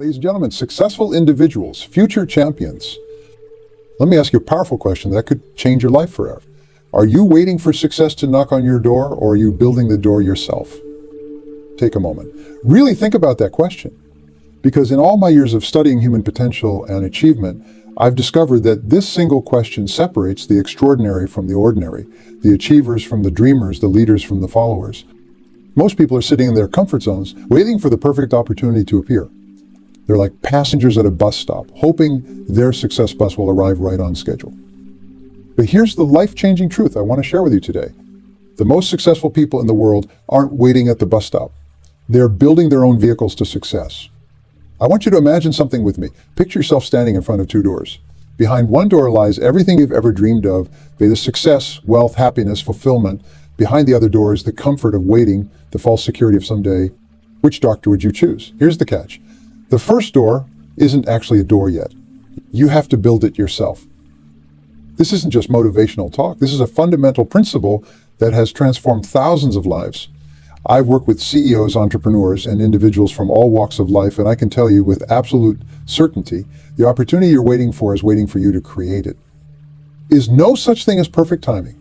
Ladies and gentlemen, successful individuals, future champions. Let me ask you a powerful question that could change your life forever. Are you waiting for success to knock on your door, or are you building the door yourself? Take a moment. Really think about that question. Because in all my years of studying human potential and achievement, I've discovered that this single question separates the extraordinary from the ordinary, the achievers from the dreamers, the leaders from the followers. Most people are sitting in their comfort zones, waiting for the perfect opportunity to appear. They're like passengers at a bus stop, hoping their success bus will arrive right on schedule. But here's the life-changing truth I want to share with you today. The most successful people in the world aren't waiting at the bus stop. They're building their own vehicles to success. I want you to imagine something with me. Picture yourself standing in front of two doors. Behind one door lies everything you've ever dreamed of, be it success, wealth, happiness, fulfillment. Behind the other door is the comfort of waiting, the false security of someday. Which doctor would you choose? Here's the catch. The first door isn't actually a door yet. You have to build it yourself. This isn't just motivational talk. This is a fundamental principle that has transformed thousands of lives. I've worked with CEOs, entrepreneurs, and individuals from all walks of life, and I can tell you with absolute certainty, the opportunity you're waiting for is waiting for you to create it. Is no such thing as perfect timing.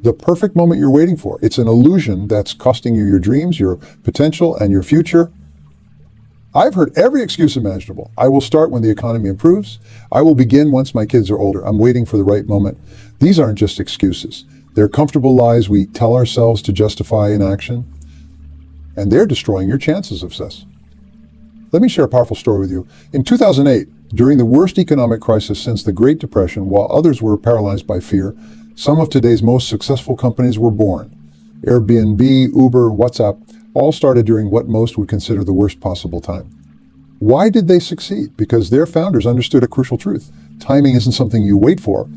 The perfect moment you're waiting for, it's an illusion that's costing you your dreams, your potential, and your future. I've heard every excuse imaginable. I will start when the economy improves. I will begin once my kids are older. I'm waiting for the right moment. These aren't just excuses. They're comfortable lies we tell ourselves to justify inaction, and they're destroying your chances of success. Let me share a powerful story with you. In 2008, during the worst economic crisis since the Great Depression, while others were paralyzed by fear, some of today's most successful companies were born. Airbnb, Uber, WhatsApp, all started during what most would consider the worst possible time. Why did they succeed? Because their founders understood a crucial truth. Timing isn't something you wait for,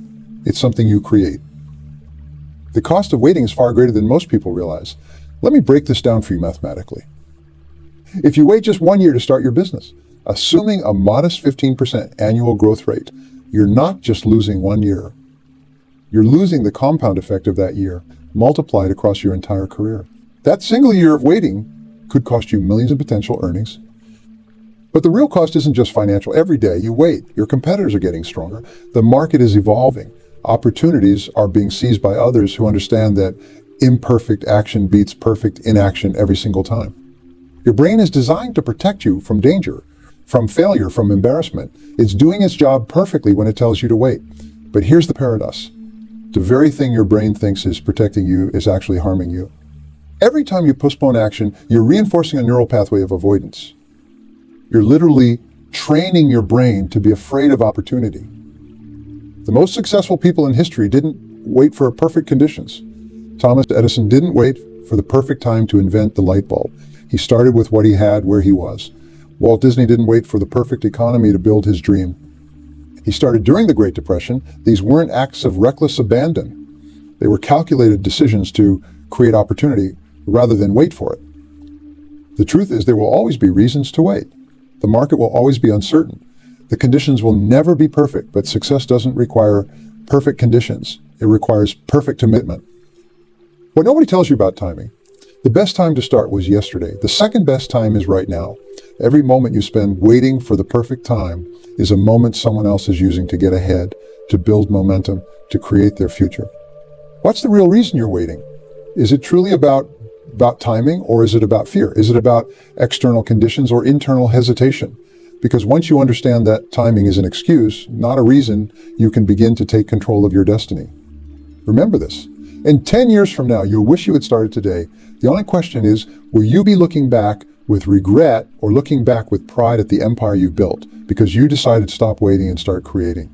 it's something you create. The cost of waiting is far greater than most people realize. Let me break this down for you mathematically. If you wait just 1 year to start your business, assuming a modest 15% annual growth rate, you're not just losing 1 year. You're losing the compound effect of that year, multiplied across your entire career. That single year of waiting could cost you millions in potential earnings. But the real cost isn't just financial. Every day you wait, your competitors are getting stronger. The market is evolving. Opportunities are being seized by others who understand that imperfect action beats perfect inaction every single time. Your brain is designed to protect you from danger, from failure, from embarrassment. It's doing its job perfectly when it tells you to wait. But here's the paradox. The very thing your brain thinks is protecting you is actually harming you. Every time you postpone action, you're reinforcing a neural pathway of avoidance. You're literally training your brain to be afraid of opportunity. The most successful people in history didn't wait for perfect conditions. Thomas Edison didn't wait for the perfect time to invent the light bulb. He started with what he had where he was. Walt Disney didn't wait for the perfect economy to build his dream. He started during the Great Depression. These weren't acts of reckless abandon. They were calculated decisions to create opportunity rather than wait for it. The truth is there will always be reasons to wait. The market will always be uncertain. The conditions will never be perfect, but success doesn't require perfect conditions. It requires perfect commitment. What nobody tells you about timing, the best time to start was yesterday. The second best time is right now. Every moment you spend waiting for the perfect time is a moment someone else is using to get ahead, to build momentum, to create their future. What's the real reason you're waiting? Is it truly about timing, or is it about fear? Is it about external conditions or internal hesitation? Because once you understand that timing is an excuse, not a reason, you can begin to take control of your destiny. Remember this. In 10 years from now, you'll wish you had started today. The only question is, will you be looking back with regret or looking back with pride at the empire you built because you decided to stop waiting and start creating?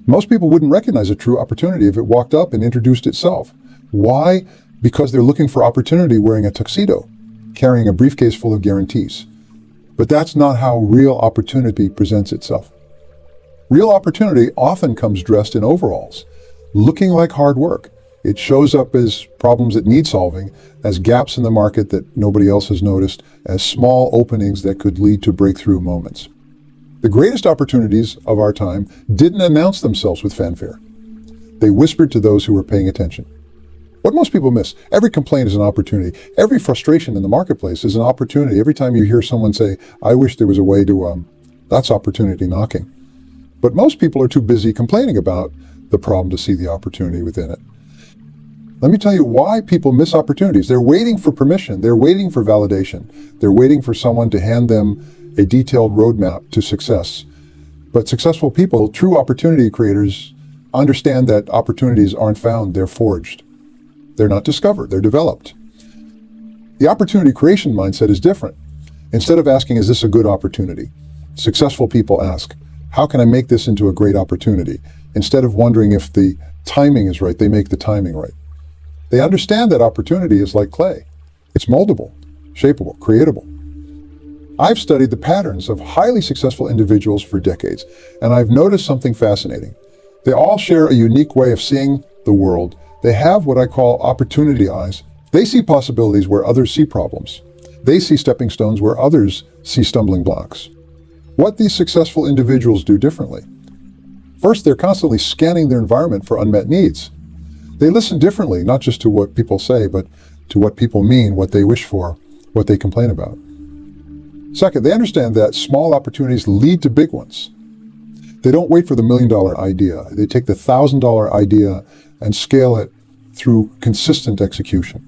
Most people wouldn't recognize a true opportunity if it walked up and introduced itself. Why? Because they're looking for opportunity wearing a tuxedo, carrying a briefcase full of guarantees. But that's not how real opportunity presents itself. Real opportunity often comes dressed in overalls, looking like hard work. It shows up as problems that need solving, as gaps in the market that nobody else has noticed, as small openings that could lead to breakthrough moments. The greatest opportunities of our time didn't announce themselves with fanfare. They whispered to those who were paying attention. What most people miss, every complaint is an opportunity. Every frustration in the marketplace is an opportunity. Every time you hear someone say, I wish there was a way to That's opportunity knocking. But most people are too busy complaining about the problem to see the opportunity within it. Let me tell you why people miss opportunities. They're waiting for permission. They're waiting for validation. They're waiting for someone to hand them a detailed roadmap to success. But successful people, true opportunity creators, understand that opportunities aren't found, they're forged. They're not discovered, they're developed. The opportunity creation mindset is different. Instead of asking, is this a good opportunity? Successful people ask, how can I make this into a great opportunity? Instead of wondering if the timing is right, they make the timing right. They understand that opportunity is like clay. It's moldable, shapeable, creatable. I've studied the patterns of highly successful individuals for decades, and I've noticed something fascinating. They all share a unique way of seeing the world. They have what I call opportunity eyes. They see possibilities where others see problems. They see stepping stones where others see stumbling blocks. What these successful individuals do differently. First, they're constantly scanning their environment for unmet needs. They listen differently, not just to what people say, but to what people mean, what they wish for, what they complain about. Second, they understand that small opportunities lead to big ones. They don't wait for the $1 million idea. They take the $1,000 idea and scale it through consistent execution.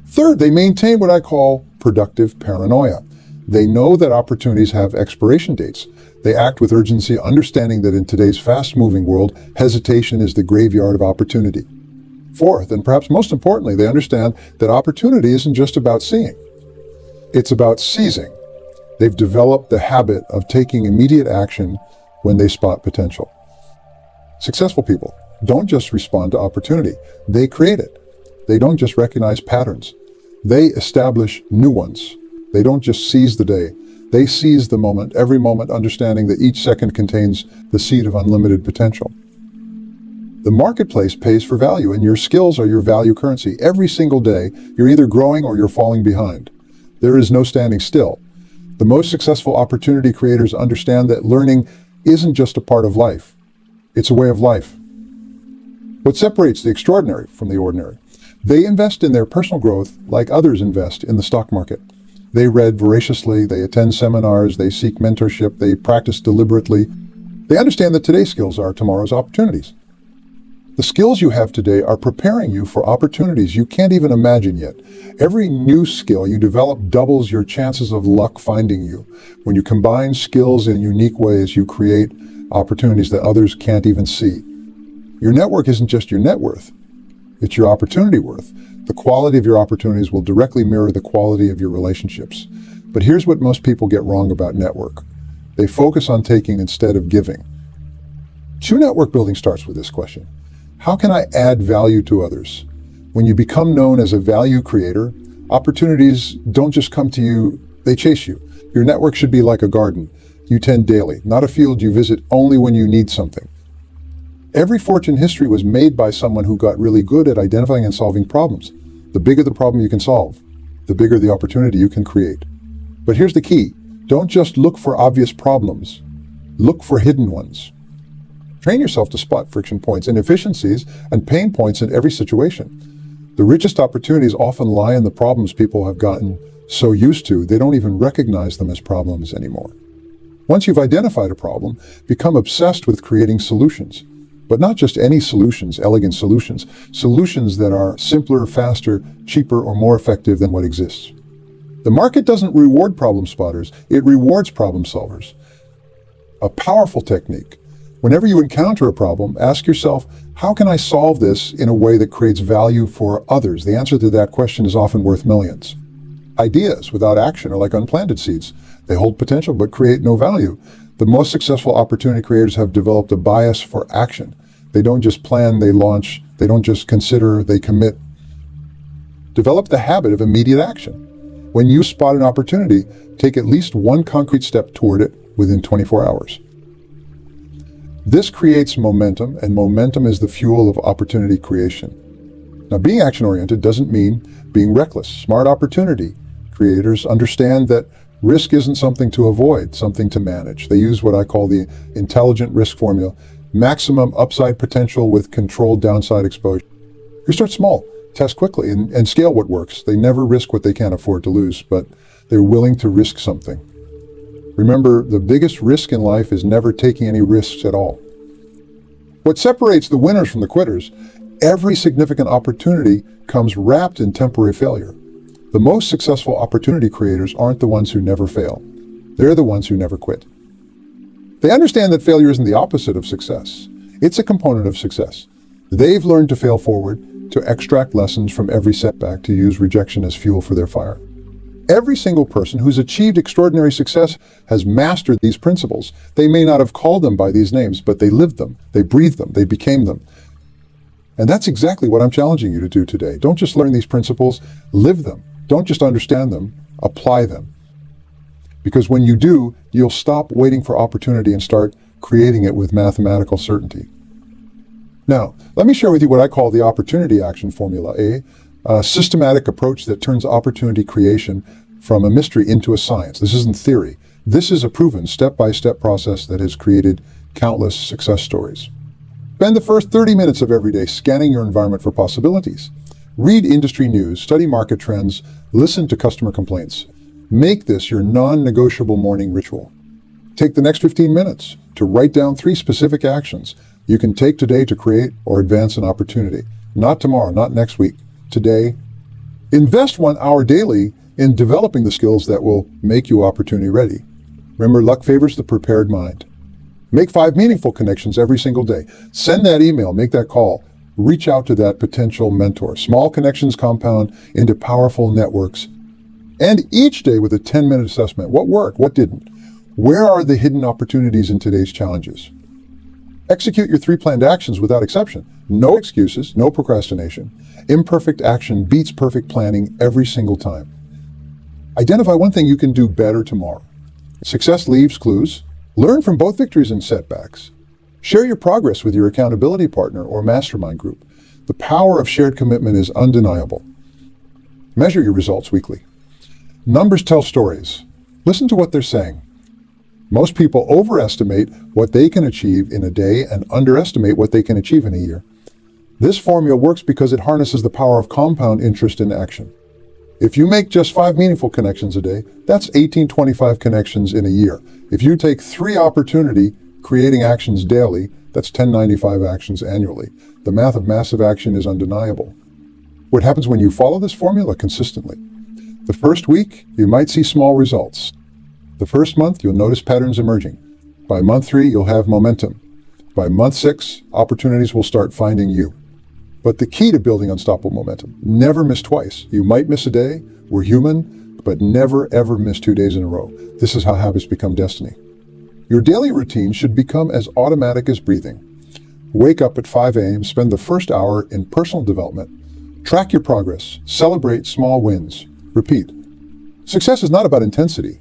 Third, they maintain what I call productive paranoia. They know that opportunities have expiration dates. They act with urgency, understanding that in today's fast-moving world, hesitation is the graveyard of opportunity. Fourth, and perhaps most importantly, they understand that opportunity isn't just about seeing. It's about seizing. They've developed the habit of taking immediate action when they spot potential. Successful people don't just respond to opportunity, they create it. They don't just recognize patterns, they establish new ones. They don't just seize the day, they seize the moment, every moment, understanding that each second contains the seed of unlimited potential. The marketplace pays for value, and your skills are your value currency. Every single day, you're either growing or you're falling behind. There is no standing still. The most successful opportunity creators understand that learning isn't just a part of life, it's a way of life. What separates the extraordinary from the ordinary? They invest in their personal growth like others invest in the stock market. They read voraciously, they attend seminars, they seek mentorship, they practice deliberately. They understand that today's skills are tomorrow's opportunities. The skills you have today are preparing you for opportunities you can't even imagine yet. Every new skill you develop doubles your chances of luck finding you. When you combine skills in unique ways, you create opportunities that others can't even see. Your network isn't just your net worth, it's your opportunity worth. The quality of your opportunities will directly mirror the quality of your relationships. But here's what most people get wrong about network. They focus on taking instead of giving. True network building starts with this question. How can I add value to others? When you become known as a value creator, opportunities don't just come to you, they chase you. Your network should be like a garden. You tend daily, not a field you visit only when you need something. Every fortune in history was made by someone who got really good at identifying and solving problems. The bigger the problem you can solve, the bigger the opportunity you can create. But here's the key. Don't just look for obvious problems. Look for hidden ones. Train yourself to spot friction points, inefficiencies, and pain points in every situation. The richest opportunities often lie in the problems people have gotten so used to, they don't even recognize them as problems anymore. Once you've identified a problem, become obsessed with creating solutions. But not just any solutions, elegant solutions. Solutions that are simpler, faster, cheaper, or more effective than what exists. The market doesn't reward problem spotters, it rewards problem solvers. A powerful technique. Whenever you encounter a problem, ask yourself, how can I solve this in a way that creates value for others? The answer to that question is often worth millions. Ideas without action are like unplanted seeds. They hold potential but create no value. The most successful opportunity creators have developed a bias for action. They don't just plan, they launch. They don't just consider, they commit. Develop the habit of immediate action. When you spot an opportunity, take at least one concrete step toward it within 24 hours. This creates momentum, and momentum is the fuel of opportunity creation. Now, being action-oriented doesn't mean being reckless. Smart opportunity creators understand that risk isn't something to avoid, something to manage. They use what I call the intelligent risk formula, maximum upside potential with controlled downside exposure. You start small, test quickly, and scale what works. They never risk what they can't afford to lose, but they're willing to risk something. Remember, the biggest risk in life is never taking any risks at all. What separates the winners from the quitters, every significant opportunity comes wrapped in temporary failure. The most successful opportunity creators aren't the ones who never fail. They're the ones who never quit. They understand that failure isn't the opposite of success. It's a component of success. They've learned to fail forward, to extract lessons from every setback, to use rejection as fuel for their fire. Every single person who's achieved extraordinary success has mastered these principles. They may not have called them by these names, but they lived them, they breathed them, they became them. And that's exactly what I'm challenging you to do today. Don't just learn these principles, live them. Don't just understand them, apply them. Because when you do, you'll stop waiting for opportunity and start creating it with mathematical certainty. Now, let me share with you what I call the opportunity action formula, a systematic approach that turns opportunity creation from a mystery into a science. This isn't theory. This is a proven step-by-step process that has created countless success stories. Spend the first 30 minutes of every day scanning your environment for possibilities. Read industry news, study market trends, listen to customer complaints. Make this your non-negotiable morning ritual. Take the next 15 minutes to write down 3 specific actions you can take today to create or advance an opportunity. Not tomorrow, not next week, today. Invest 1 hour daily in developing the skills that will make you opportunity ready. Remember, luck favors the prepared mind. Make 5 meaningful connections every single day. Send that email, make that call, reach out to that potential mentor. Small connections compound into powerful networks. And each day with a 10-minute assessment. What worked? What didn't? Where are the hidden opportunities in today's challenges? Execute your 3 planned actions without exception. No excuses, no procrastination. Imperfect action beats perfect planning every single time. Identify one thing you can do better tomorrow. Success leaves clues. Learn from both victories and setbacks. Share your progress with your accountability partner or mastermind group. The power of shared commitment is undeniable. Measure your results weekly. Numbers tell stories. Listen to what they're saying. Most people overestimate what they can achieve in a day and underestimate what they can achieve in a year. This formula works because it harnesses the power of compound interest in action. If you make just 5 meaningful connections a day, that's 1825 connections in a year. If you take 3 opportunity creating actions daily, that's 1095 actions annually. The math of massive action is undeniable. What happens when you follow this formula consistently? The first week, you might see small results. The first month, you'll notice patterns emerging. By month 3, you'll have momentum. By month 6, opportunities will start finding you. But the key to building unstoppable momentum, never miss twice. You might miss a day, we're human, but never ever miss 2 days in a row. This is how habits become destiny. Your daily routine should become as automatic as breathing. Wake up at 5 a.m., spend the first hour in personal development. Track your progress, celebrate small wins. Repeat. Success is not about intensity.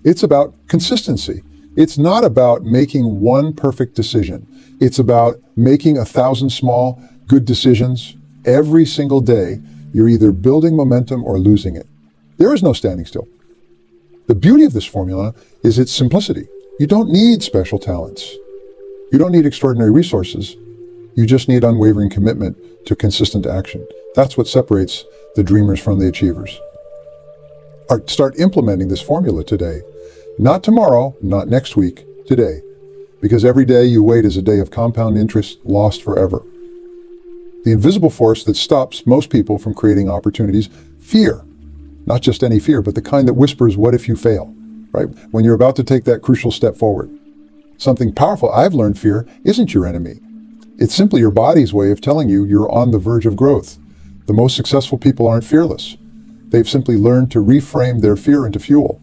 It's about consistency. It's not about making one perfect decision. It's about making 1,000 small, good decisions every single day. You're either building momentum or losing it. There is no standing still. The beauty of this formula is its simplicity. You don't need special talents. You don't need extraordinary resources. You just need unwavering commitment to consistent action. That's what separates the dreamers from the achievers. Start implementing this formula today. Not tomorrow, not next week, today. Because every day you wait is a day of compound interest lost forever. The invisible force that stops most people from creating opportunities, fear. Not just any fear, but the kind that whispers, what if you fail? Right? When you're about to take that crucial step forward. Something powerful I've learned, fear isn't your enemy. It's simply your body's way of telling you you're on the verge of growth. The most successful people aren't fearless. They've simply learned to reframe their fear into fuel.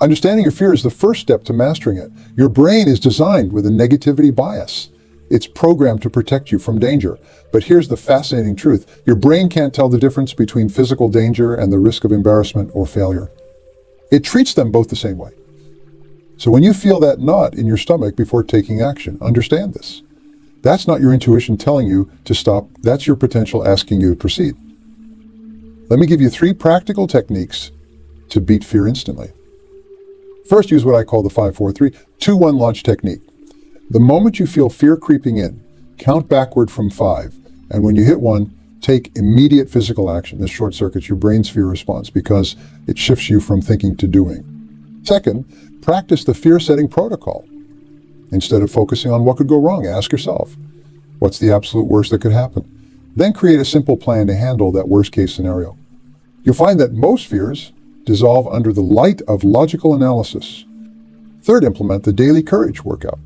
Understanding your fear is the first step to mastering it. Your brain is designed with a negativity bias. It's programmed to protect you from danger. But here's the fascinating truth. Your brain can't tell the difference between physical danger and the risk of embarrassment or failure. It treats them both the same way. So when you feel that knot in your stomach before taking action, understand this. That's not your intuition telling you to stop. That's your potential asking you to proceed. Let me give you 3 practical techniques to beat fear instantly. First, use what I call the 5-4-3-2-1 launch technique. The moment you feel fear creeping in, count backward from 5. And when you hit 1, take immediate physical action. This short circuits your brain's fear response because it shifts you from thinking to doing. Second, practice the fear-setting protocol. Instead of focusing on what could go wrong, ask yourself, what's the absolute worst that could happen? Then create a simple plan to handle that worst-case scenario. You'll find that most fears dissolve under the light of logical analysis. Third, implement the daily courage workout.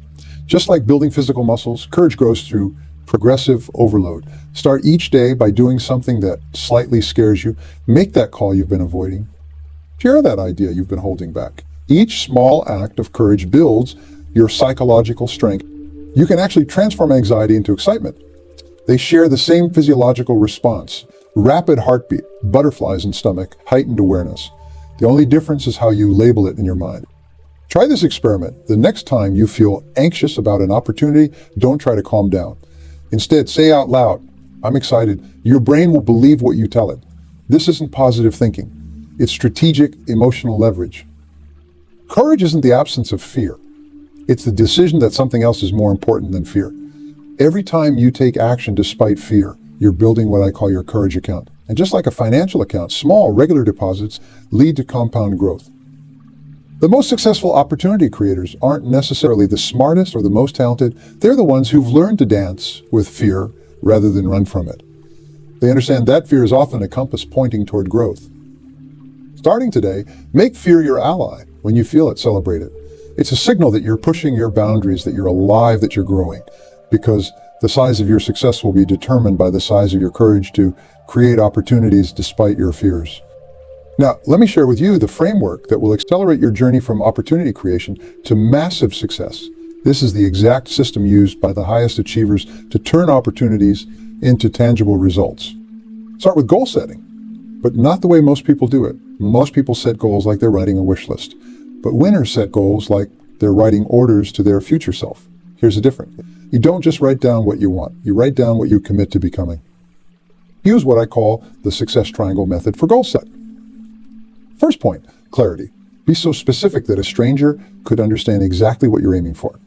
Just like building physical muscles, courage grows through progressive overload. Start each day by doing something that slightly scares you. Make that call you've been avoiding. Share that idea you've been holding back. Each small act of courage builds your psychological strength. You can actually transform anxiety into excitement. They share the same physiological response: rapid heartbeat, butterflies in stomach, heightened awareness. The only difference is how you label it in your mind. Try this experiment. The next time you feel anxious about an opportunity, don't try to calm down. Instead, say out loud, "I'm excited." Your brain will believe what you tell it. This isn't positive thinking. It's strategic emotional leverage. Courage isn't the absence of fear. It's the decision that something else is more important than fear. Every time you take action despite fear, you're building what I call your courage account. And just like a financial account, small, regular deposits lead to compound growth. The most successful opportunity creators aren't necessarily the smartest or the most talented. They're the ones who've learned to dance with fear rather than run from it. They understand that fear is often a compass pointing toward growth. Starting today, make fear your ally. When you feel it, celebrate it. It's a signal that you're pushing your boundaries, that you're alive, that you're growing, because the size of your success will be determined by the size of your courage to create opportunities despite your fears. Now, let me share with you the framework that will accelerate your journey from opportunity creation to massive success. This is the exact system used by the highest achievers to turn opportunities into tangible results. Start with goal setting, but not the way most people do it. Most people set goals like they're writing a wish list, but winners set goals like they're writing orders to their future self. Here's the difference. You don't just write down what you want. You write down what you commit to becoming. Use what I call the success triangle method for goal setting. First point, clarity. Be so specific that a stranger could understand exactly what you're aiming for.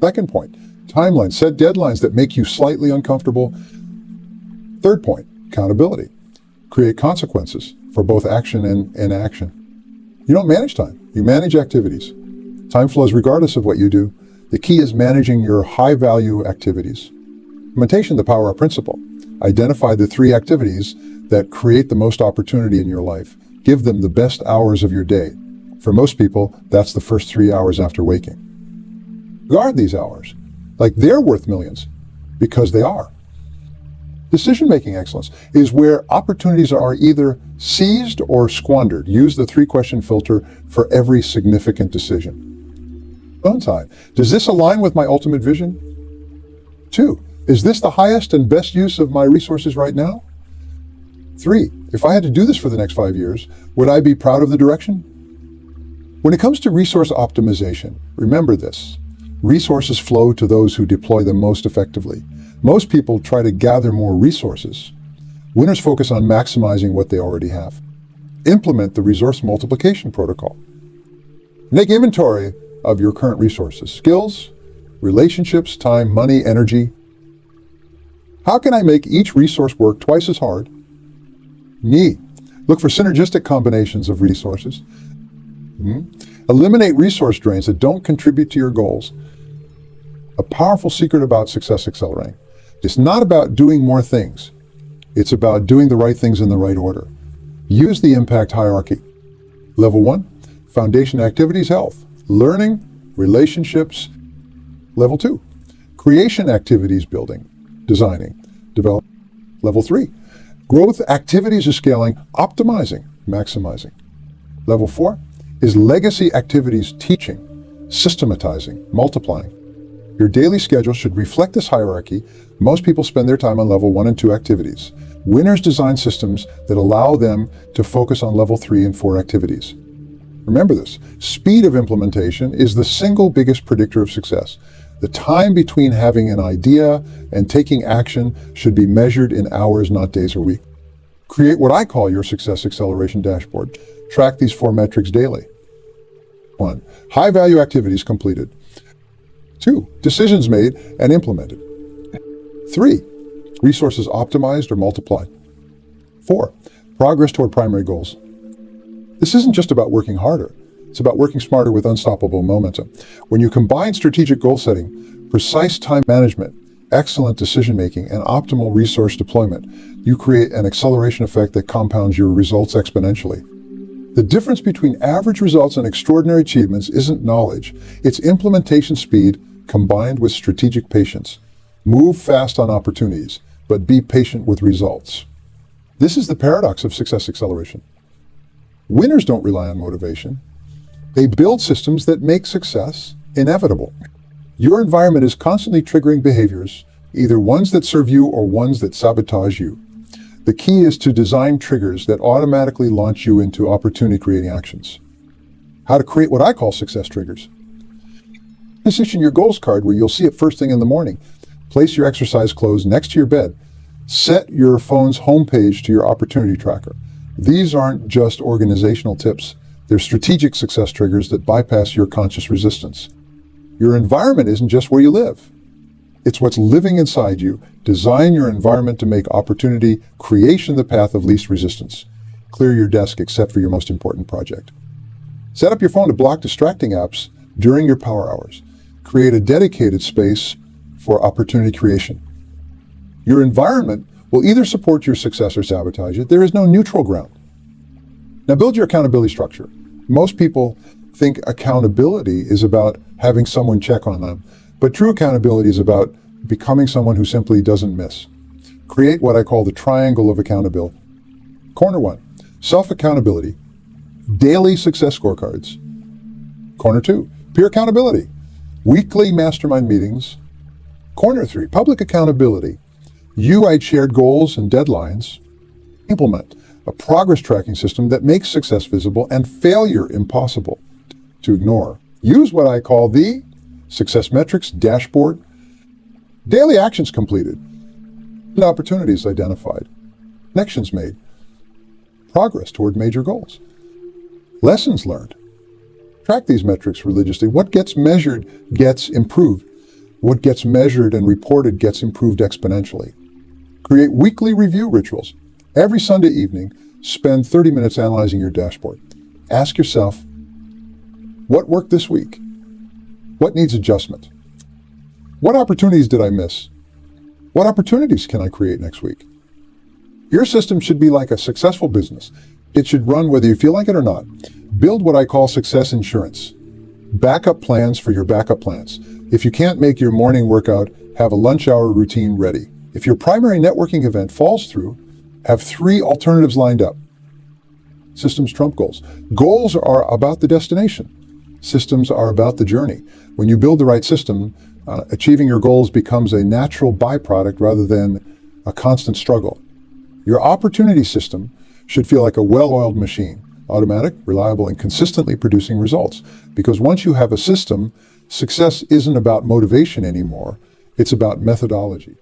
Second point, timeline. Set deadlines that make you slightly uncomfortable. Third point, accountability. Create consequences for both action and inaction. You don't manage time, you manage activities. Time flows regardless of what you do. The key is managing your high-value activities. Implementation, the power of principle. Identify the 3 activities that create the most opportunity in your life. Give them the best hours of your day. For most people, that's the first 3 hours after waking. Guard these hours like they're worth millions, because they are. Decision-making excellence is where opportunities are either seized or squandered. Use the 3-question filter for every significant decision. Own time. Does this align with my ultimate vision? 2, is this the highest and best use of my resources right now? 3, if I had to do this for the next 5 years, would I be proud of the direction? When it comes to resource optimization, remember this. Resources flow to those who deploy them most effectively. Most people try to gather more resources. Winners focus on maximizing what they already have. Implement the resource multiplication protocol. Make inventory of your current resources, skills, relationships, time, money, energy. How can I make each resource work twice as hard? Me. Look for synergistic combinations of resources. Eliminate resource drains that don't contribute to your goals. A powerful secret about success accelerating. It's not about doing more things. It's about doing the right things in the right order. Use the impact hierarchy. Level 1, foundation activities, health, learning, relationships. Level 2, creation activities, building, designing, develop. Level 3, growth activities are scaling, optimizing, maximizing. Level 4 is legacy activities, teaching, systematizing, multiplying. Your daily schedule should reflect this hierarchy. Most people spend their time on level 1 and 2 activities. Winners design systems that allow them to focus on level 3 and 4 activities. Remember this, speed of implementation is the single biggest predictor of success. The time between having an idea and taking action should be measured in hours, not days or weeks. Create what I call your success acceleration dashboard. Track these 4 metrics daily. 1, high-value activities completed. 2, decisions made and implemented. 3, resources optimized or multiplied. 4, progress toward primary goals. This isn't just about working harder. It's about working smarter with unstoppable momentum. When you combine strategic goal setting, precise time management, excellent decision-making, and optimal resource deployment, you create an acceleration effect that compounds your results exponentially. The difference between average results and extraordinary achievements isn't knowledge. It's implementation speed combined with strategic patience. Move fast on opportunities, but be patient with results. This is the paradox of success acceleration. Winners don't rely on motivation. They build systems that make success inevitable. Your environment is constantly triggering behaviors, either ones that serve you or ones that sabotage you. The key is to design triggers that automatically launch you into opportunity-creating actions. How to create what I call success triggers. Position your goals card where you'll see it first thing in the morning. Place your exercise clothes next to your bed. Set your phone's homepage to your opportunity tracker. These aren't just organizational tips. They're strategic success triggers that bypass your conscious resistance. Your environment isn't just where you live. It's what's living inside you. Design your environment to make opportunity creation the path of least resistance. Clear your desk except for your most important project. Set up your phone to block distracting apps during your power hours. Create a dedicated space for opportunity creation. Your environment will either support your success or sabotage it. There is no neutral ground. Now build your accountability structure. Most people think accountability is about having someone check on them, but true accountability is about becoming someone who simply doesn't miss. Create what I call the triangle of accountability. Corner 1, self-accountability, daily success scorecards. Corner 2, peer accountability, weekly mastermind meetings. Corner 3, public accountability. You write shared goals and deadlines. Implement a progress tracking system that makes success visible and failure impossible to ignore. Use what I call the success metrics dashboard. Daily actions completed, opportunities identified, connections made, progress toward major goals, lessons learned. Track these metrics religiously. What gets measured gets improved. What gets measured and reported gets improved exponentially. Create weekly review rituals. Every Sunday evening, spend 30 minutes analyzing your dashboard. Ask yourself, what worked this week? What needs adjustment? What opportunities did I miss? What opportunities can I create next week? Your system should be like a successful business. It should run whether you feel like it or not. Build what I call success insurance. Backup plans for your backup plans. If you can't make your morning workout, have a lunch hour routine ready. If your primary networking event falls through, have 3 alternatives lined up. Systems trump goals. Goals are about the destination. Systems are about the journey. When you build the right system, achieving your goals becomes a natural byproduct rather than a constant struggle. Your opportunity system should feel like a well-oiled machine, automatic, reliable, and consistently producing results. Because once you have a system, success isn't about motivation anymore. It's about methodology.